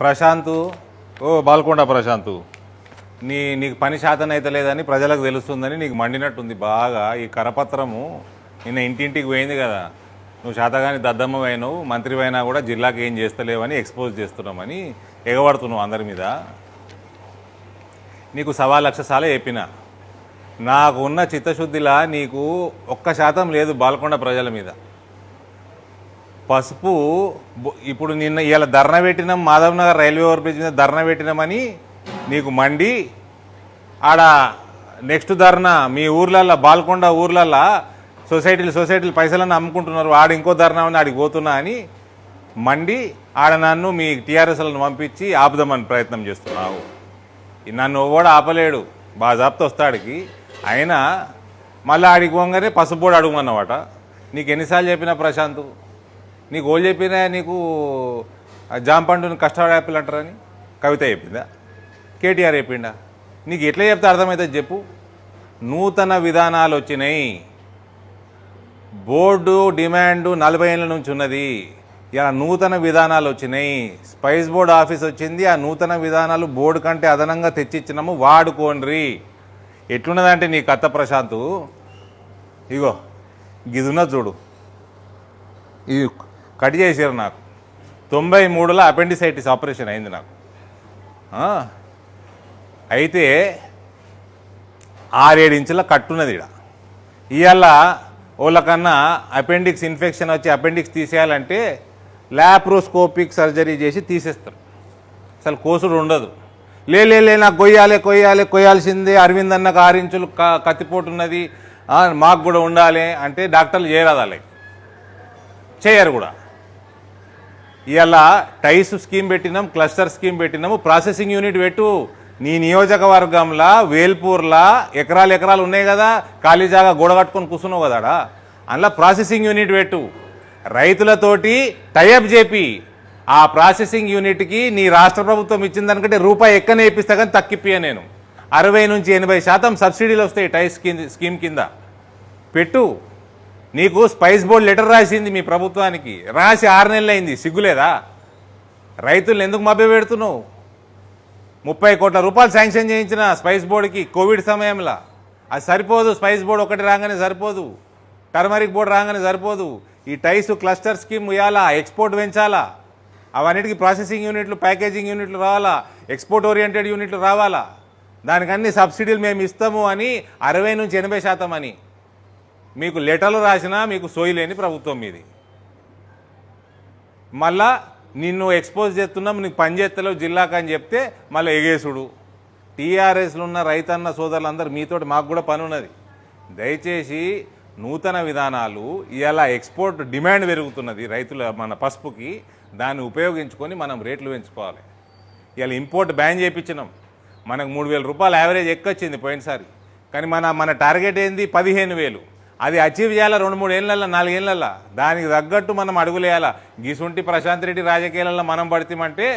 ప్రశాంతు, ఓ బాల్కొండ ప్రశాంతు, నీకు పని శాతం అయితే లేదని ప్రజలకు తెలుస్తుందని నీకు మండినట్టుంది బాగా. ఈ కరపత్రము నిన్న ఇంటింటికి పోయింది కదా, నువ్వు శాతగాని దద్దమ్మ అయినావు, మంత్రి అయినా కూడా జిల్లాకి ఏం చేస్తలేవని ఎక్స్పోజ్ చేస్తున్నామని ఎగబడుతున్నావు అందరి మీద. నీకు 1.25 సార్లు చెప్పిన, నాకు ఉన్న చిత్తశుద్ధిలా నీకు 1% లేదు బాల్కొండ ప్రజల మీద. పసుపు ఇప్పుడు నిన్న ఇవాళ ధర్నా పెట్టినాం, Madhav Nagar railway over bridge మీద ధర్నా పెట్టినామని నీకు మండి, ఆడ నెక్స్ట్ ధర్నా మీ ఊర్లల్లో బాల్కొండ ఊర్లల్లో సొసైటీలు పైసలను అమ్ముకుంటున్నారు, ఆడ ఇంకో ధర్నా అని ఆడికి పోతున్నా అని మండి ఆడ నన్ను మీ టీఆర్ఎస్లను పంపించి ఆపుదామని ప్రయత్నం చేస్తున్నావు. నన్ను కూడా ఆపలేడు, బాజాప్తో వస్తాడికి. అయినా మళ్ళీ ఆడికి పోగానే పసుపు అడుగుమన్నమాట. నీకు ఎన్నిసార్లు చెప్పినా ప్రశాంత్, నీకు ఓళ్ళు చెప్పినా నీకు జాంపండుని కస్టర్డ్ యాపిల్ అంటారని కవిత చెప్పిందా, కేటీఆర్ చెప్పిండా? నీకు ఎట్లా చెప్తే అర్థమవుతుంది చెప్పు. నూతన విధానాలు వచ్చినాయి, బోర్డు డిమాండు 40 ఏళ్ళ నుంచి ఉన్నది. ఇలా నూతన విధానాలు వచ్చినాయి, స్పైస్ బోర్డు ఆఫీస్ వచ్చింది, ఆ నూతన విధానాలు బోర్డు కంటే అదనంగా తెచ్చిచ్చినాము, వాడుకోండ్రి. ఎట్లున్నదంటే నీ కథ ప్రశాంతు, ఇగో గిదున్న చూడు, ఇది కట్ చేసారు నాకు. 93లో అపెండిసైటిస్ ఆపరేషన్ అయింది నాకు. అయితే 6-7 ఇంచుల కట్టున్నది ఇక్కడ. ఇవాళ వాళ్ళకన్నా అపెండిక్స్ ఇన్ఫెక్షన్ వచ్చి అపెండిక్స్ తీసేయాలంటే ల్యాప్రోస్కోపిక్ సర్జరీ చేసి తీసేస్తారు, అసలు కోసుడు ఉండదు. లే నాకు కొయ్యాల్సిందే, అరవింద్ అన్నకు 6 ఇంచులు కత్తిపోటు ఉన్నది, మాకు కూడా ఉండాలి అంటే డాక్టర్లు చేయరాదాలి, చేయరు కూడా. ఇవాళ టైస్ స్కీమ్ పెట్టినాం, క్లస్టర్ స్కీమ్ పెట్టినాము, ప్రాసెసింగ్ యూనిట్ పెట్టు. నీ నియోజకవర్గంలో వేల్పూర్లా ఎకరాలు ఉన్నాయి కదా, ఖాళీ జాగా గోడ కట్టుకొని కూర్చున్నావు కదా, అందులో ప్రాసెసింగ్ యూనిట్ పెట్టు. రైతులతోటి టైఅప్ చేపి ఆ ప్రాసెసింగ్ యూనిట్కి నీ రాష్ట్ర ప్రభుత్వం ఇచ్చిన దానికంటే రూపాయి ఎక్కనే ఇప్పిస్తా కానీ తక్కిప్పియా నేను. 60 నుంచి 80% సబ్సిడీలు వస్తాయి టైస్ స్కీమ్ కింద పెట్టు. నీకు స్పైస్ బోర్డు లెటర్ రాసింది మీ ప్రభుత్వానికి, రాసి 6 నెలలు అయింది, సిగ్గులేదా? రైతులను ఎందుకు మభ్య పెడుతున్నావు? 30 కోట్ల రూపాయలు శాంక్షన్ చేయించిన స్పైస్ బోర్డుకి కోవిడ్ సమయంలో. అది సరిపోదు, స్పైస్ బోర్డు ఒకటి రాగానే సరిపోదు, టర్మరిక్ బోర్డు రాగానే సరిపోదు. ఈ టైస్ క్లస్టర్ స్కీమ్ ఇవ్వాలా, ఎక్స్పోర్ట్ పెంచాలా, అవన్నిటికీ ప్రాసెసింగ్ యూనిట్లు, ప్యాకేజింగ్ యూనిట్లు రావాలా, ఎక్స్పోర్ట్ ఓరియంటెడ్ యూనిట్లు రావాలా. దానికన్నీ సబ్సిడీలు మేము ఇస్తాము అని 60 నుంచి 80% అని మీకు లెటర్లు రాసినా మీకు సోయి ప్రభుత్వం మీది. మళ్ళా నిన్ను ఎక్స్పోజ్ చేస్తున్నాం, నీకు పని చేస్తలేవు జిల్లాకు అని చెప్తే మళ్ళీ ఎగేసుడు. టీఆర్ఎస్లో ఉన్న రైతన్న సోదరులందరూ మీతోటి మాకు కూడా పని ఉన్నది. దయచేసి నూతన విధానాలు, ఇలా ఎక్స్పోర్ట్ డిమాండ్ పెరుగుతున్నది రైతుల మన పసుపుకి, దాన్ని ఉపయోగించుకొని మనం రేట్లు పెంచుకోవాలి. ఇలా ఇంపోర్ట్ బ్యాన్ చేయించినాం, మనకు 3,000 రూపాయలు యావరేజ్ ఎక్కొచ్చింది పోయినసారి. కానీ మన టార్గెట్ ఏంది 15,000. అది అచీవ్ చేయాలా 2-3 ఏళ్ళల్లో, 4 ఏళ్ళల్లో. దానికి తగ్గట్టు మనం అడుగులేయాలా. గీసుంటి ప్రశాంత్ రెడ్డి రాజకీయాలలో మనం పడితేమంటే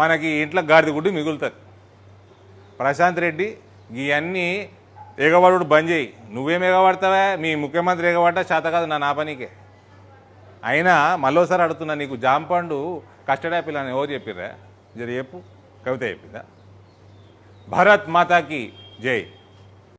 మనకి ఇంట్లో గాడిద గుడ్డు మిగులుతుంది. ప్రశాంత్ రెడ్డి ఇవన్నీ ఎగబడు బంద్ చేయి. నువ్వేం ఎగబడతావా? మీ ముఖ్యమంత్రి ఎగబడ్డా చేత కాదు నా పనికే. అయినా మళ్ళోసారి అడుగుతున్నా, నీకు జాంపండు కస్టర్డ్ యాపిల్ అని ఎవరు చెప్పిర్రా? జర చెప్పు. కవిత చెప్పిందా? భారత్ మాతాకి జై.